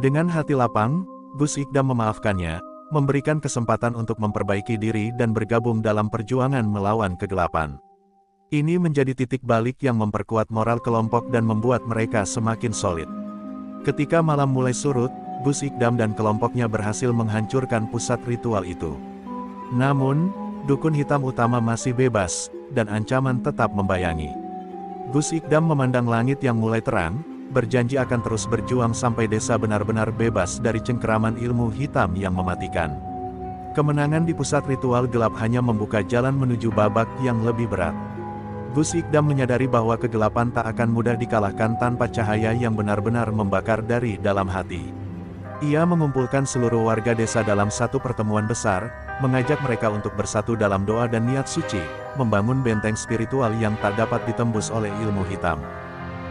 Dengan hati lapang, Gus Ikdam memaafkannya, memberikan kesempatan untuk memperbaiki diri dan bergabung dalam perjuangan melawan kegelapan. Ini menjadi titik balik yang memperkuat moral kelompok dan membuat mereka semakin solid. Ketika malam mulai surut, Gus Ikdam dan kelompoknya berhasil menghancurkan pusat ritual itu. Namun, dukun hitam utama masih bebas, dan ancaman tetap membayangi. Gus Ikdam memandang langit yang mulai terang, berjanji akan terus berjuang sampai desa benar-benar bebas dari cengkeraman ilmu hitam yang mematikan. Kemenangan di pusat ritual gelap hanya membuka jalan menuju babak yang lebih berat. Gus Ikdam menyadari bahwa kegelapan tak akan mudah dikalahkan tanpa cahaya yang benar-benar membakar dari dalam hati. Ia mengumpulkan seluruh warga desa dalam satu pertemuan besar, mengajak mereka untuk bersatu dalam doa dan niat suci, membangun benteng spiritual yang tak dapat ditembus oleh ilmu hitam.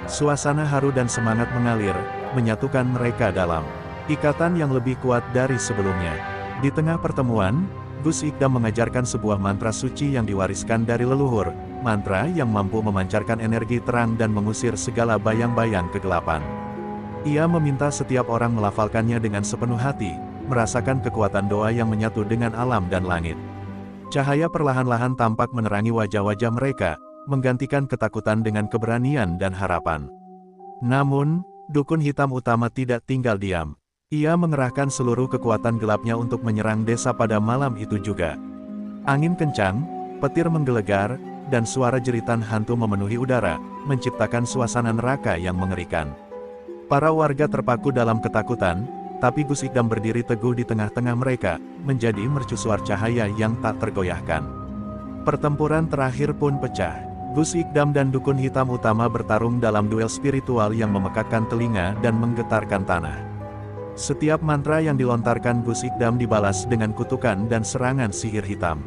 Suasana haru dan semangat mengalir, menyatukan mereka dalam ikatan yang lebih kuat dari sebelumnya. Di tengah pertemuan, Gus Ikdam mengajarkan sebuah mantra suci yang diwariskan dari leluhur, mantra yang mampu memancarkan energi terang dan mengusir segala bayang-bayang kegelapan. Ia meminta setiap orang melafalkannya dengan sepenuh hati, merasakan kekuatan doa yang menyatu dengan alam dan langit. Cahaya perlahan-lahan tampak menerangi wajah-wajah mereka, menggantikan ketakutan dengan keberanian dan harapan. Namun, dukun hitam utama tidak tinggal diam. Ia mengerahkan seluruh kekuatan gelapnya untuk menyerang desa pada malam itu juga. Angin kencang, petir menggelegar, dan suara jeritan hantu memenuhi udara, menciptakan suasana neraka yang mengerikan. Para warga terpaku dalam ketakutan, tapi Gus Ikdam berdiri teguh di tengah-tengah mereka, menjadi mercusuar cahaya yang tak tergoyahkan. Pertempuran terakhir pun pecah. Gus Ikdam dan dukun hitam utama bertarung dalam duel spiritual yang memekakkan telinga dan menggetarkan tanah. Setiap mantra yang dilontarkan Gus Ikdam dibalas dengan kutukan dan serangan sihir hitam.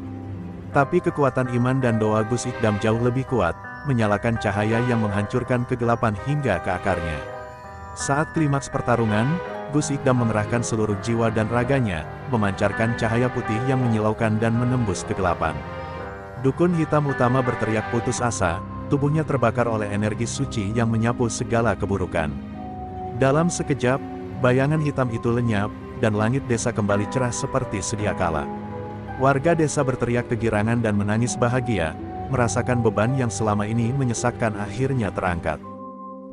Tapi kekuatan iman dan doa Gus Ikdam jauh lebih kuat, menyalakan cahaya yang menghancurkan kegelapan hingga ke akarnya. Saat klimaks pertarungan, Gus Ikdam mengerahkan seluruh jiwa dan raganya, memancarkan cahaya putih yang menyilaukan dan menembus kegelapan. Dukun hitam utama berteriak putus asa, tubuhnya terbakar oleh energi suci yang menyapu segala keburukan. Dalam sekejap, bayangan hitam itu lenyap, dan langit desa kembali cerah seperti sedia kala. Warga desa berteriak kegirangan dan menangis bahagia, merasakan beban yang selama ini menyesakkan akhirnya terangkat.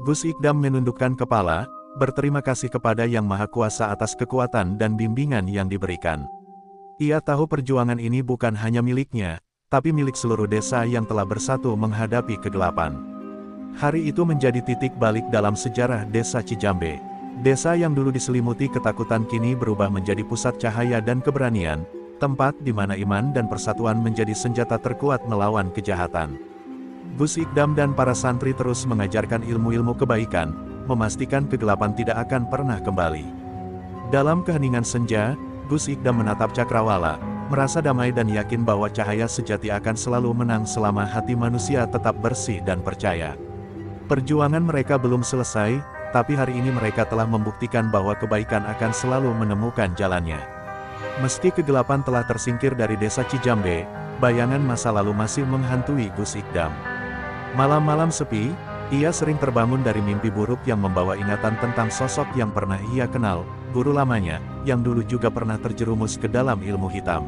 Gus Ikdam menundukkan kepala, berterima kasih kepada Yang Maha Kuasa atas kekuatan dan bimbingan yang diberikan. Ia tahu perjuangan ini bukan hanya miliknya, tapi milik seluruh desa yang telah bersatu menghadapi kegelapan. Hari itu menjadi titik balik dalam sejarah desa Cijambe. Desa yang dulu diselimuti ketakutan kini berubah menjadi pusat cahaya dan keberanian, tempat di mana iman dan persatuan menjadi senjata terkuat melawan kejahatan. Gus Ikdam dan para santri terus mengajarkan ilmu-ilmu kebaikan, memastikan kegelapan tidak akan pernah kembali. Dalam keheningan senja, Gus Ikdam menatap cakrawala, merasa damai dan yakin bahwa cahaya sejati akan selalu menang selama hati manusia tetap bersih dan percaya. Perjuangan mereka belum selesai, tapi hari ini mereka telah membuktikan bahwa kebaikan akan selalu menemukan jalannya. Meski kegelapan telah tersingkir dari desa Cijambe, bayangan masa lalu masih menghantui Gus Ikdam. Malam-malam sepi, ia sering terbangun dari mimpi buruk yang membawa ingatan tentang sosok yang pernah ia kenal, guru lamanya, yang dulu juga pernah terjerumus ke dalam ilmu hitam.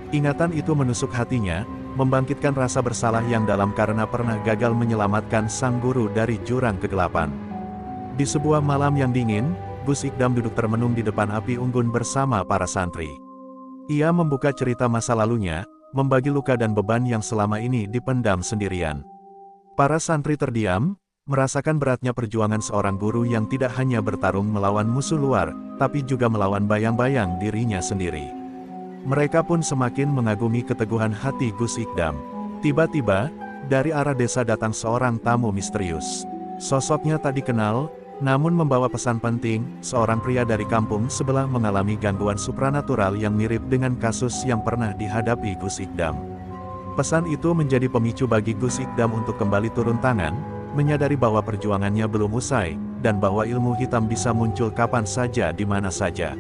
Ingatan itu menusuk hatinya, membangkitkan rasa bersalah yang dalam karena pernah gagal menyelamatkan sang guru dari jurang kegelapan. Di sebuah malam yang dingin, Gus Ikdam duduk termenung di depan api unggun bersama para santri. Ia membuka cerita masa lalunya, membagi luka dan beban yang selama ini dipendam sendirian. Para santri terdiam, merasakan beratnya perjuangan seorang guru yang tidak hanya bertarung melawan musuh luar, tapi juga melawan bayang-bayang dirinya sendiri. Mereka pun semakin mengagumi keteguhan hati Gus Ikdam. Tiba-tiba, dari arah desa datang seorang tamu misterius. Sosoknya tak dikenal, namun membawa pesan penting. Seorang pria dari kampung sebelah mengalami gangguan supranatural yang mirip dengan kasus yang pernah dihadapi Gus Ikdam. Pesan itu menjadi pemicu bagi Gus Ikdam untuk kembali turun tangan, menyadari bahwa perjuangannya belum usai, dan bahwa ilmu hitam bisa muncul kapan saja di mana saja.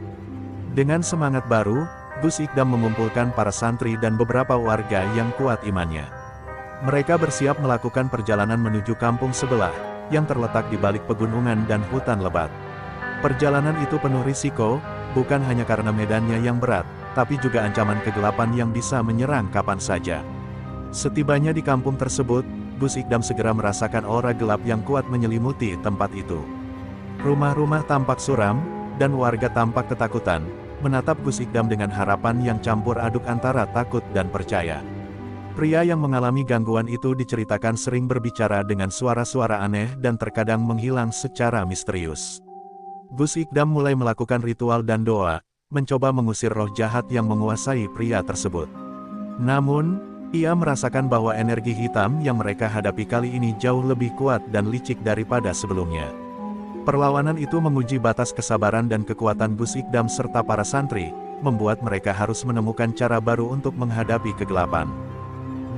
Dengan semangat baru, Gus Ikdam mengumpulkan para santri dan beberapa warga yang kuat imannya. Mereka bersiap melakukan perjalanan menuju kampung sebelah, yang terletak di balik pegunungan dan hutan lebat. Perjalanan itu penuh risiko, bukan hanya karena medannya yang berat, tapi juga ancaman kegelapan yang bisa menyerang kapan saja. Setibanya di kampung tersebut, Gus Ikdam segera merasakan aura gelap yang kuat menyelimuti tempat itu. Rumah-rumah tampak suram, dan warga tampak ketakutan, menatap Gus Ikdam dengan harapan yang campur aduk antara takut dan percaya. Pria yang mengalami gangguan itu diceritakan sering berbicara dengan suara-suara aneh dan terkadang menghilang secara misterius. Gus Ikdam mulai melakukan ritual dan doa, mencoba mengusir roh jahat yang menguasai pria tersebut. Namun, ia merasakan bahwa energi hitam yang mereka hadapi kali ini jauh lebih kuat dan licik daripada sebelumnya. Perlawanan itu menguji batas kesabaran dan kekuatan Gus Ikdam serta para santri, membuat mereka harus menemukan cara baru untuk menghadapi kegelapan.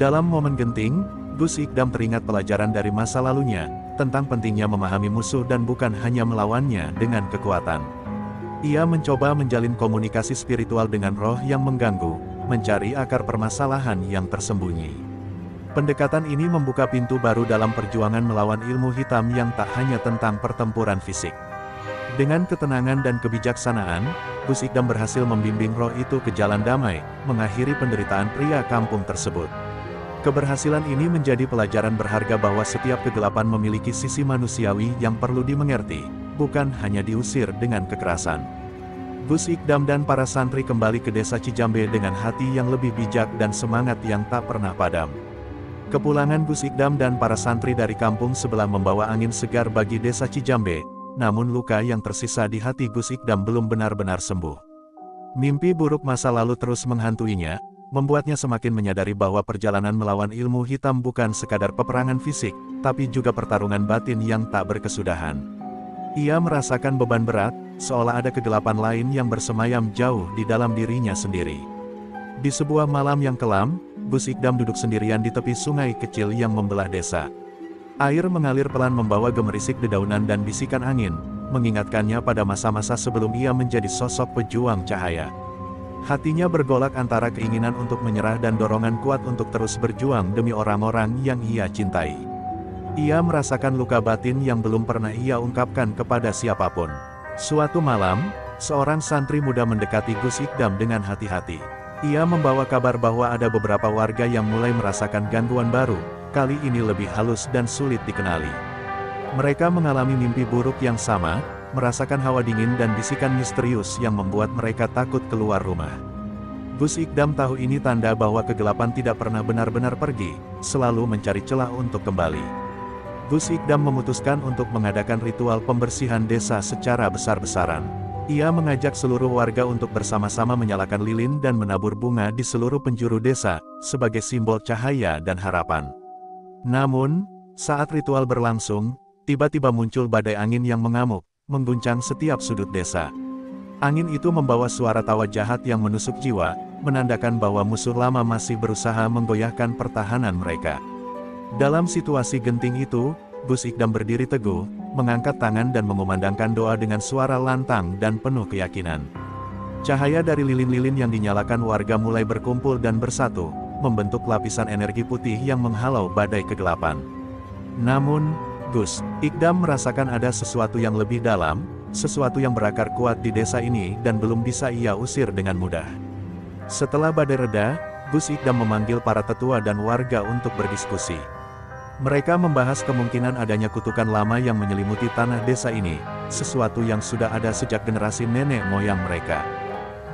Dalam momen genting, Gus Ikdam teringat pelajaran dari masa lalunya, tentang pentingnya memahami musuh dan bukan hanya melawannya dengan kekuatan. Ia mencoba menjalin komunikasi spiritual dengan roh yang mengganggu, mencari akar permasalahan yang tersembunyi. Pendekatan ini membuka pintu baru dalam perjuangan melawan ilmu hitam yang tak hanya tentang pertempuran fisik. Dengan ketenangan dan kebijaksanaan, Gus Ikdam berhasil membimbing roh itu ke jalan damai, mengakhiri penderitaan pria kampung tersebut. Keberhasilan ini menjadi pelajaran berharga bahwa setiap kegelapan memiliki sisi manusiawi yang perlu dimengerti, bukan hanya diusir dengan kekerasan. Gus Ikdam dan para santri kembali ke desa Cijambe dengan hati yang lebih bijak dan semangat yang tak pernah padam. Kepulangan Gus Ikdam dan para santri dari kampung sebelah membawa angin segar bagi desa Cijambe, namun luka yang tersisa di hati Gus Ikdam belum benar-benar sembuh. Mimpi buruk masa lalu terus menghantuinya, membuatnya semakin menyadari bahwa perjalanan melawan ilmu hitam bukan sekadar peperangan fisik, tapi juga pertarungan batin yang tak berkesudahan. Ia merasakan beban berat, seolah ada kegelapan lain yang bersemayam jauh di dalam dirinya sendiri. Di sebuah malam yang kelam, Gus Ikdam duduk sendirian di tepi sungai kecil yang membelah desa. Air mengalir pelan membawa gemerisik dedaunan dan bisikan angin, mengingatkannya pada masa-masa sebelum ia menjadi sosok pejuang cahaya. Hatinya bergolak antara keinginan untuk menyerah dan dorongan kuat untuk terus berjuang demi orang-orang yang ia cintai. Ia merasakan luka batin yang belum pernah ia ungkapkan kepada siapapun. Suatu malam, seorang santri muda mendekati Gus Ikdam dengan hati-hati. Ia membawa kabar bahwa ada beberapa warga yang mulai merasakan gangguan baru, kali ini lebih halus dan sulit dikenali. Mereka mengalami mimpi buruk yang sama, merasakan hawa dingin dan bisikan misterius yang membuat mereka takut keluar rumah. Gus Ikdam tahu ini tanda bahwa kegelapan tidak pernah benar-benar pergi, selalu mencari celah untuk kembali. Gus Ikdam memutuskan untuk mengadakan ritual pembersihan desa secara besar-besaran. Ia mengajak seluruh warga untuk bersama-sama menyalakan lilin dan menabur bunga di seluruh penjuru desa, sebagai simbol cahaya dan harapan. Namun, saat ritual berlangsung, tiba-tiba muncul badai angin yang mengamuk, mengguncang setiap sudut desa. Angin itu membawa suara tawa jahat yang menusuk jiwa, menandakan bahwa musuh lama masih berusaha menggoyahkan pertahanan mereka. Dalam situasi genting itu, Gus Ikdam berdiri teguh, mengangkat tangan dan mengumandangkan doa dengan suara lantang dan penuh keyakinan. Cahaya dari lilin-lilin yang dinyalakan warga mulai berkumpul dan bersatu, membentuk lapisan energi putih yang menghalau badai kegelapan. Namun, Gus Ikdam merasakan ada sesuatu yang lebih dalam, sesuatu yang berakar kuat di desa ini dan belum bisa ia usir dengan mudah. Setelah badai reda, Gus Ikdam memanggil para tetua dan warga untuk berdiskusi. Mereka membahas kemungkinan adanya kutukan lama yang menyelimuti tanah desa ini, sesuatu yang sudah ada sejak generasi nenek moyang mereka.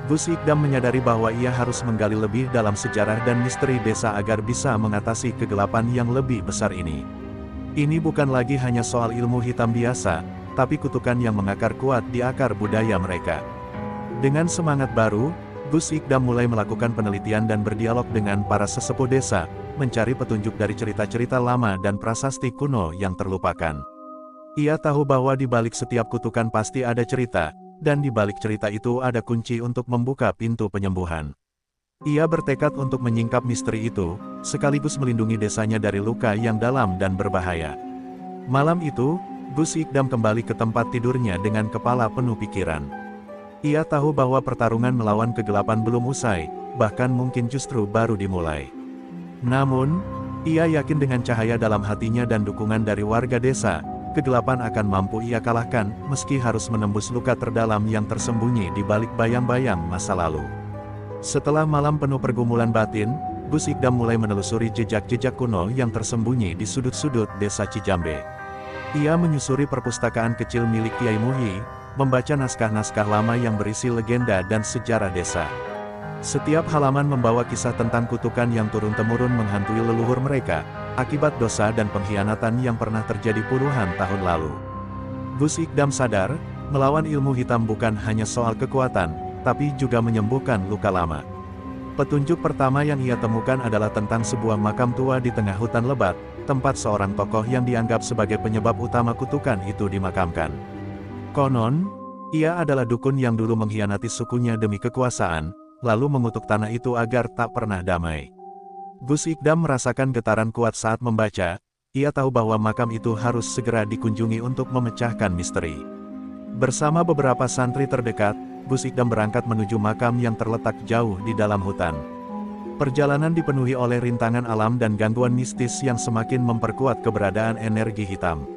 Gus Ikdam menyadari bahwa ia harus menggali lebih dalam sejarah dan misteri desa agar bisa mengatasi kegelapan yang lebih besar ini. Ini bukan lagi hanya soal ilmu hitam biasa, tapi kutukan yang mengakar kuat di akar budaya mereka. Dengan semangat baru, Gus Ikdam mulai melakukan penelitian dan berdialog dengan para sesepuh desa, mencari petunjuk dari cerita-cerita lama dan prasasti kuno yang terlupakan. Ia tahu bahwa di balik setiap kutukan pasti ada cerita, dan di balik cerita itu ada kunci untuk membuka pintu penyembuhan. Ia bertekad untuk menyingkap misteri itu, sekaligus melindungi desanya dari luka yang dalam dan berbahaya. Malam itu, Gus Ikdam kembali ke tempat tidurnya dengan kepala penuh pikiran. Ia tahu bahwa pertarungan melawan kegelapan belum usai, bahkan mungkin justru baru dimulai. Namun, ia yakin dengan cahaya dalam hatinya dan dukungan dari warga desa, kegelapan akan mampu ia kalahkan, meski harus menembus luka terdalam yang tersembunyi di balik bayang-bayang masa lalu. Setelah malam penuh pergumulan batin, Gus Ikdam mulai menelusuri jejak-jejak kuno yang tersembunyi di sudut-sudut desa Cijambe. Ia menyusuri perpustakaan kecil milik Kiai Muhyi, membaca naskah-naskah lama yang berisi legenda dan sejarah desa. Setiap halaman membawa kisah tentang kutukan yang turun-temurun menghantui leluhur mereka, akibat dosa dan pengkhianatan yang pernah terjadi puluhan tahun lalu. Gus Ikdam sadar, melawan ilmu hitam bukan hanya soal kekuatan, tapi juga menyembuhkan luka lama. Petunjuk pertama yang ia temukan adalah tentang sebuah makam tua di tengah hutan lebat, tempat seorang tokoh yang dianggap sebagai penyebab utama kutukan itu dimakamkan. Konon, ia adalah dukun yang dulu mengkhianati sukunya demi kekuasaan, lalu mengutuk tanah itu agar tak pernah damai. Gus Ikdam merasakan getaran kuat saat membaca, ia tahu bahwa makam itu harus segera dikunjungi untuk memecahkan misteri. Bersama beberapa santri terdekat, Gus Ikdam berangkat menuju makam yang terletak jauh di dalam hutan. Perjalanan dipenuhi oleh rintangan alam dan gangguan mistis yang semakin memperkuat keberadaan energi hitam.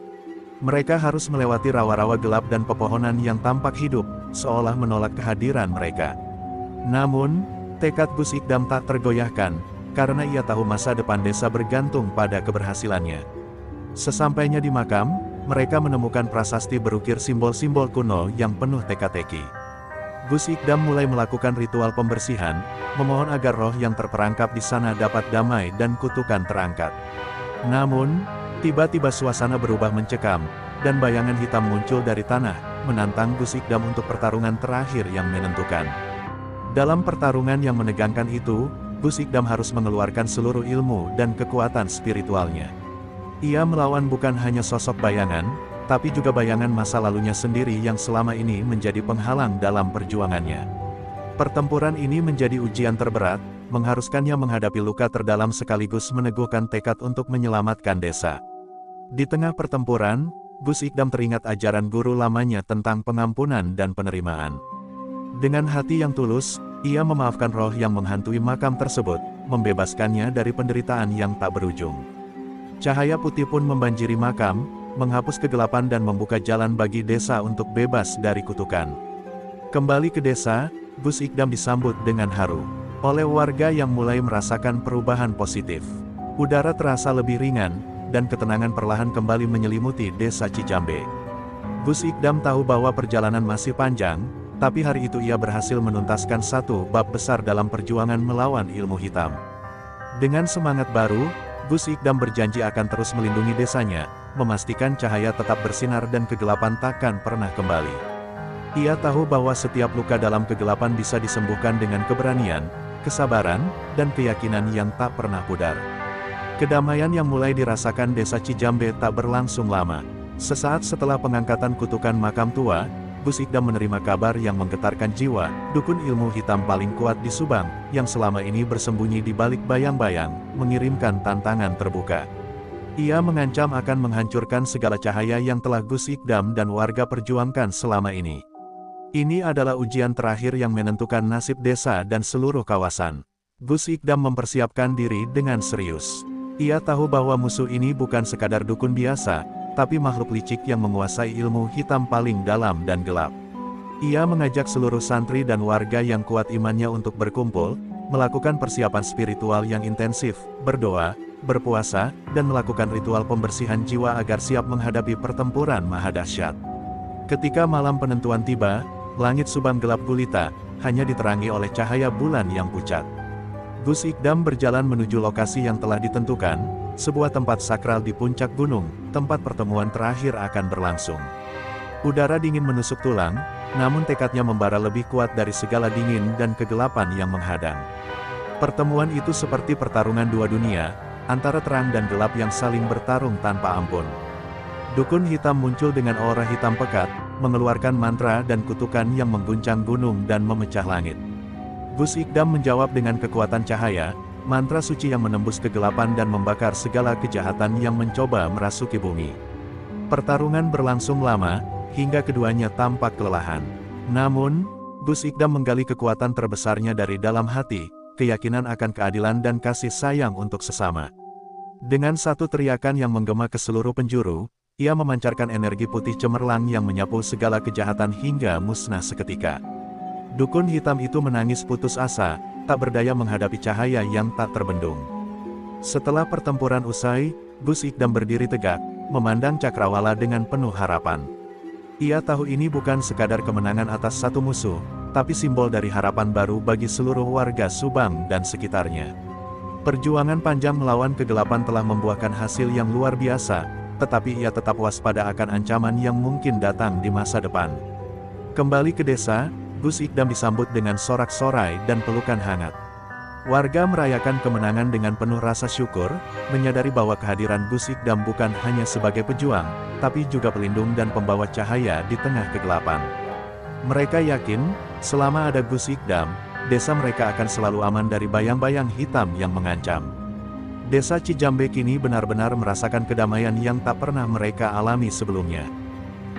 Mereka harus melewati rawa-rawa gelap dan pepohonan yang tampak hidup, seolah menolak kehadiran mereka. Namun, tekad Gus Ikdam tak tergoyahkan, karena ia tahu masa depan desa bergantung pada keberhasilannya. Sesampainya di makam, mereka menemukan prasasti berukir simbol-simbol kuno yang penuh teka-teki. Gus Ikdam mulai melakukan ritual pembersihan, memohon agar roh yang terperangkap di sana dapat damai dan kutukan terangkat. Namun, tiba-tiba suasana berubah mencekam, dan bayangan hitam muncul dari tanah, menantang Gus Ikdam untuk pertarungan terakhir yang menentukan. Dalam pertarungan yang menegangkan itu, Gus Ikdam harus mengeluarkan seluruh ilmu dan kekuatan spiritualnya. Ia melawan bukan hanya sosok bayangan, tapi juga bayangan masa lalunya sendiri yang selama ini menjadi penghalang dalam perjuangannya. Pertempuran ini menjadi ujian terberat, mengharuskannya menghadapi luka terdalam sekaligus meneguhkan tekad untuk menyelamatkan desa. Di tengah pertempuran, Gus Ikdam teringat ajaran guru lamanya tentang pengampunan dan penerimaan. Dengan hati yang tulus, ia memaafkan roh yang menghantui makam tersebut, membebaskannya dari penderitaan yang tak berujung. Cahaya putih pun membanjiri makam, menghapus kegelapan dan membuka jalan bagi desa untuk bebas dari kutukan. Kembali ke desa, Gus Ikdam disambut dengan haru oleh warga yang mulai merasakan perubahan positif. Udara terasa lebih ringan, dan ketenangan perlahan kembali menyelimuti desa Cijambe. Gus Ikdam tahu bahwa perjalanan masih panjang, tapi hari itu ia berhasil menuntaskan satu bab besar dalam perjuangan melawan ilmu hitam. Dengan semangat baru, Gus Ikdam berjanji akan terus melindungi desanya, memastikan cahaya tetap bersinar dan kegelapan takkan pernah kembali. Ia tahu bahwa setiap luka dalam kegelapan bisa disembuhkan dengan keberanian, kesabaran, dan keyakinan yang tak pernah pudar. Kedamaian yang mulai dirasakan desa Cijambe tak berlangsung lama. Sesaat setelah pengangkatan kutukan makam tua, Gus Ikdam menerima kabar yang menggetarkan jiwa, dukun ilmu hitam paling kuat di Subang, yang selama ini bersembunyi di balik bayang-bayang, mengirimkan tantangan terbuka. Ia mengancam akan menghancurkan segala cahaya yang telah Gus Ikdam dan warga perjuangkan selama ini. Ini adalah ujian terakhir yang menentukan nasib desa dan seluruh kawasan. Gus Ikdam mempersiapkan diri dengan serius. Ia tahu bahwa musuh ini bukan sekadar dukun biasa, tapi makhluk licik yang menguasai ilmu hitam paling dalam dan gelap. Ia mengajak seluruh santri dan warga yang kuat imannya untuk berkumpul, melakukan persiapan spiritual yang intensif, berdoa, berpuasa, dan melakukan ritual pembersihan jiwa agar siap menghadapi pertempuran mahadahsyat. Ketika malam penentuan tiba, langit Subang gelap gulita, hanya diterangi oleh cahaya bulan yang pucat. Gus Ikdam berjalan menuju lokasi yang telah ditentukan, sebuah tempat sakral di puncak gunung, tempat pertemuan terakhir akan berlangsung. Udara dingin menusuk tulang, namun tekadnya membara lebih kuat dari segala dingin dan kegelapan yang menghadang. Pertemuan itu seperti pertarungan dua dunia, antara terang dan gelap yang saling bertarung tanpa ampun. Dukun hitam muncul dengan aura hitam pekat, mengeluarkan mantra dan kutukan yang mengguncang gunung dan memecah langit. Gus Ikdam menjawab dengan kekuatan cahaya, mantra suci yang menembus kegelapan dan membakar segala kejahatan yang mencoba merasuki bumi. Pertarungan berlangsung lama, hingga keduanya tampak kelelahan. Namun, Gus Ikdam menggali kekuatan terbesarnya dari dalam hati, keyakinan akan keadilan dan kasih sayang untuk sesama. Dengan satu teriakan yang menggema ke seluruh penjuru, ia memancarkan energi putih cemerlang yang menyapu segala kejahatan hingga musnah seketika. Dukun hitam itu menangis putus asa, tak berdaya menghadapi cahaya yang tak terbendung. Setelah pertempuran usai, Gus Ikdam berdiri tegak, memandang Cakrawala dengan penuh harapan. Ia tahu ini bukan sekadar kemenangan atas satu musuh, tapi simbol dari harapan baru bagi seluruh warga Subang dan sekitarnya. Perjuangan panjang melawan kegelapan telah membuahkan hasil yang luar biasa, tetapi ia tetap waspada akan ancaman yang mungkin datang di masa depan. Kembali ke desa, Gus Ikdam disambut dengan sorak-sorai dan pelukan hangat. Warga merayakan kemenangan dengan penuh rasa syukur, menyadari bahwa kehadiran Gus Ikdam bukan hanya sebagai pejuang, tapi juga pelindung dan pembawa cahaya di tengah kegelapan. Mereka yakin, selama ada Gus Ikdam, desa mereka akan selalu aman dari bayang-bayang hitam yang mengancam. Desa Cijambe kini benar-benar merasakan kedamaian yang tak pernah mereka alami sebelumnya.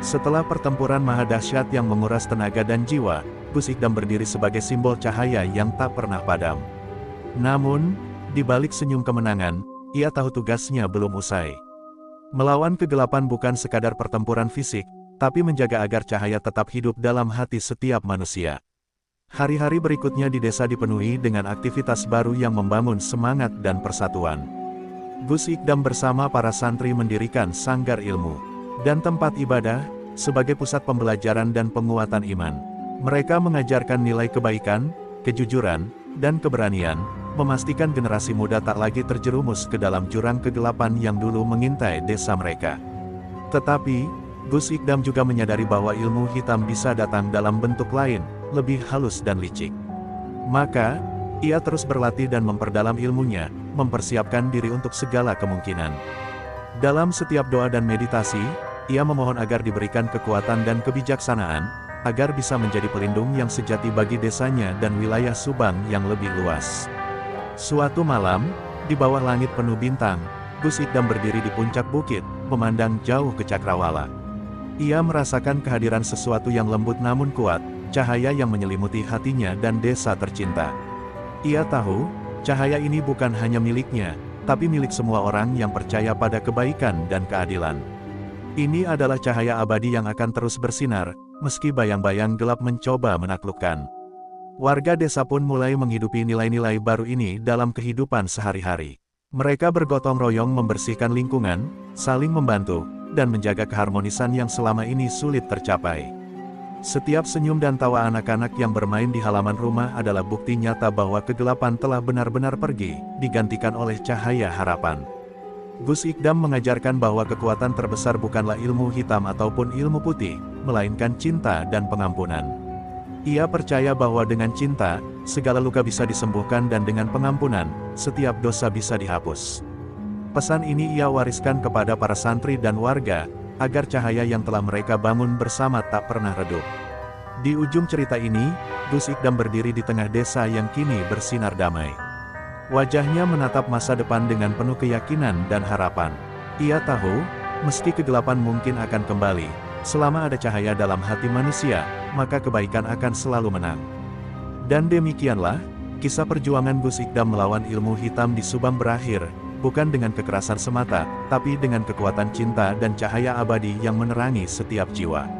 Setelah pertempuran maha dahsyat yang menguras tenaga dan jiwa, Gus Ikdam berdiri sebagai simbol cahaya yang tak pernah padam. Namun, di balik senyum kemenangan, ia tahu tugasnya belum usai. Melawan kegelapan bukan sekadar pertempuran fisik, tapi menjaga agar cahaya tetap hidup dalam hati setiap manusia. Hari-hari berikutnya di desa dipenuhi dengan aktivitas baru yang membangun semangat dan persatuan. Gus Ikdam bersama para santri mendirikan sanggar ilmu dan tempat ibadah, sebagai pusat pembelajaran dan penguatan iman. Mereka mengajarkan nilai kebaikan, kejujuran, dan keberanian, memastikan generasi muda tak lagi terjerumus ke dalam jurang kegelapan yang dulu mengintai desa mereka. Tetapi, Gus Ikdam juga menyadari bahwa ilmu hitam bisa datang dalam bentuk lain, lebih halus dan licik. Maka, ia terus berlatih dan memperdalam ilmunya, mempersiapkan diri untuk segala kemungkinan. Dalam setiap doa dan meditasi, ia memohon agar diberikan kekuatan dan kebijaksanaan, agar bisa menjadi pelindung yang sejati bagi desanya dan wilayah Subang yang lebih luas. Suatu malam, di bawah langit penuh bintang, Gus Ikdam berdiri di puncak bukit, memandang jauh ke Cakrawala. Ia merasakan kehadiran sesuatu yang lembut namun kuat, cahaya yang menyelimuti hatinya dan desa tercinta. Ia tahu, cahaya ini bukan hanya miliknya, tapi milik semua orang yang percaya pada kebaikan dan keadilan. Ini adalah cahaya abadi yang akan terus bersinar, meski bayang-bayang gelap mencoba menaklukkan. Warga desa pun mulai menghidupi nilai-nilai baru ini dalam kehidupan sehari-hari. Mereka bergotong royong membersihkan lingkungan, saling membantu, dan menjaga keharmonisan yang selama ini sulit tercapai. Setiap senyum dan tawa anak-anak yang bermain di halaman rumah adalah bukti nyata bahwa kegelapan telah benar-benar pergi, digantikan oleh cahaya harapan. Gus Ikdam mengajarkan bahwa kekuatan terbesar bukanlah ilmu hitam ataupun ilmu putih, melainkan cinta dan pengampunan. Ia percaya bahwa dengan cinta, segala luka bisa disembuhkan dan dengan pengampunan, setiap dosa bisa dihapus. Pesan ini ia wariskan kepada para santri dan warga, agar cahaya yang telah mereka bangun bersama tak pernah redup. Di ujung cerita ini, Gus Ikdam berdiri di tengah desa yang kini bersinar damai. Wajahnya menatap masa depan dengan penuh keyakinan dan harapan. Ia tahu, meski kegelapan mungkin akan kembali, selama ada cahaya dalam hati manusia, maka kebaikan akan selalu menang. Dan demikianlah, kisah perjuangan Gus Ikdam melawan ilmu hitam di Subang berakhir, bukan dengan kekerasan semata, tapi dengan kekuatan cinta dan cahaya abadi yang menerangi setiap jiwa.